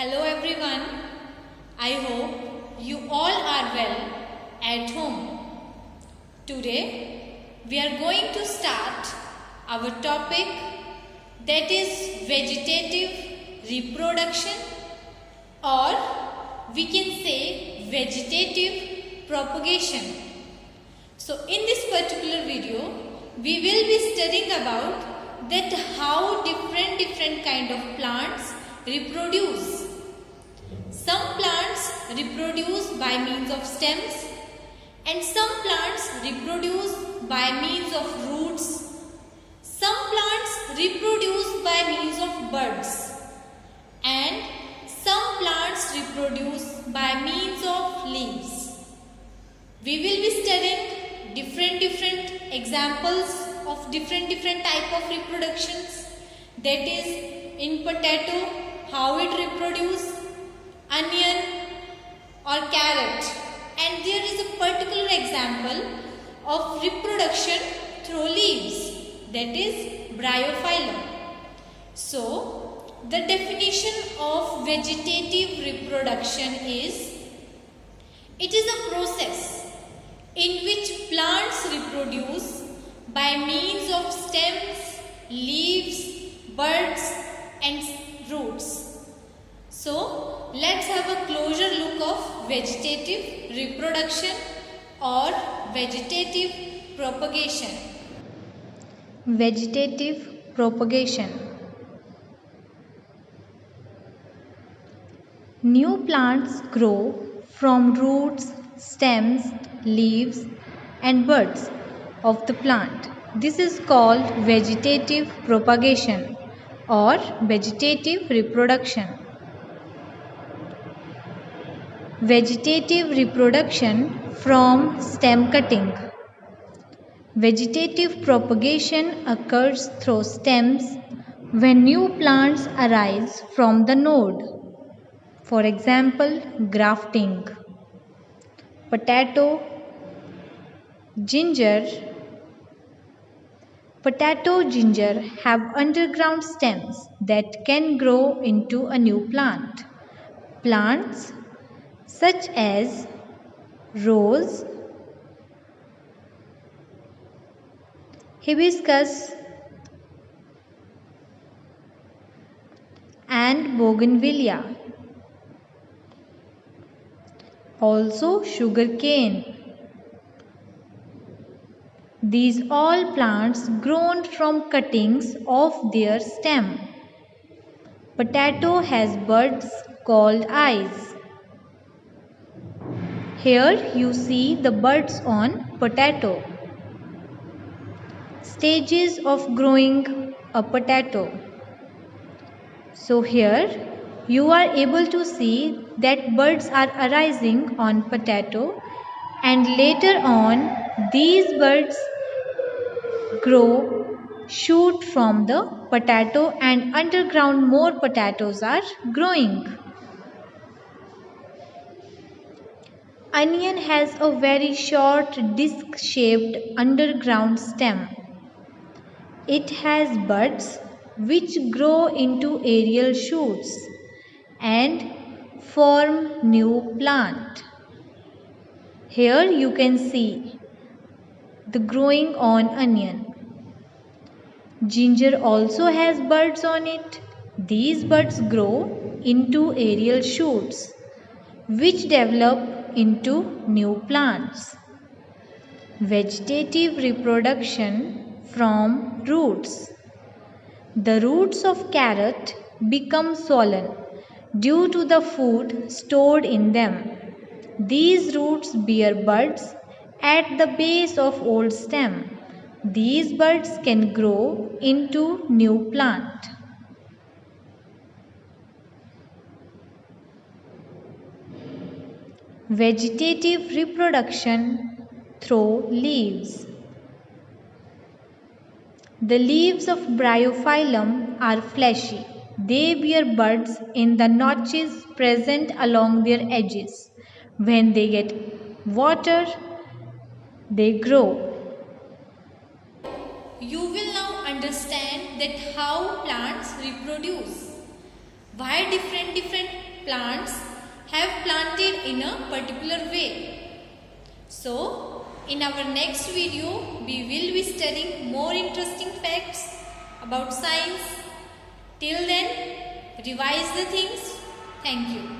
Hello everyone, I hope you all are well at home. Today we are going to start our topic, that is vegetative reproduction, or we can say vegetative propagation. So in this particular video we will be studying about that how different kind of plants reproduce. Some plants reproduce by means of stems and some plants reproduce by means of roots. Some plants reproduce by means of buds and some plants reproduce by means of leaves. We will be studying different examples of different type of reproductions, that is in potato, how it reproduce, onion or carrot, and there is a particular example of reproduction through leaves, that is bryophyllum. So the definition of vegetative reproduction is, it is a process in which plants reproduce by means of stems, leaves, buds and roots. So let's have a closer look of vegetative reproduction or vegetative propagation. Vegetative propagation. New plants grow from roots, stems, leaves and buds of the plant. This is called vegetative propagation or vegetative reproduction. Vegetative reproduction from stem cutting. Vegetative propagation occurs through stems when new plants arise from the node. For example, grafting. Potato, ginger. Potato, ginger have underground stems that can grow into a new plant. Plants such as rose, hibiscus and bougainvillea. Also sugarcane. These all plants grown from cuttings of their stem. Potato has buds called eyes. Here you see the buds on potato. Stages of growing a potato. So here you are able to see that buds are arising on potato, and later on these buds grow, shoot from the potato, and underground more potatoes are growing. Onion has a very short disc-shaped underground stem. It has buds which grow into aerial shoots and form new plant. Here you can see the growing on onion. Ginger also has buds on it. These buds grow into aerial shoots which develop into new plants. Vegetative reproduction from roots. The roots of carrot become swollen due to the food stored in them. These roots bear buds at the base of old stem. These buds can grow into new plant. Vegetative reproduction through leaves. The leaves of bryophyllum are fleshy. They bear buds in the notches present along their edges. When they get water, they grow. You will now understand that how plants reproduce. why different plants have planted in a particular way. So, in our next video, we will be studying more interesting facts about science. Till then, revise the things. Thank you.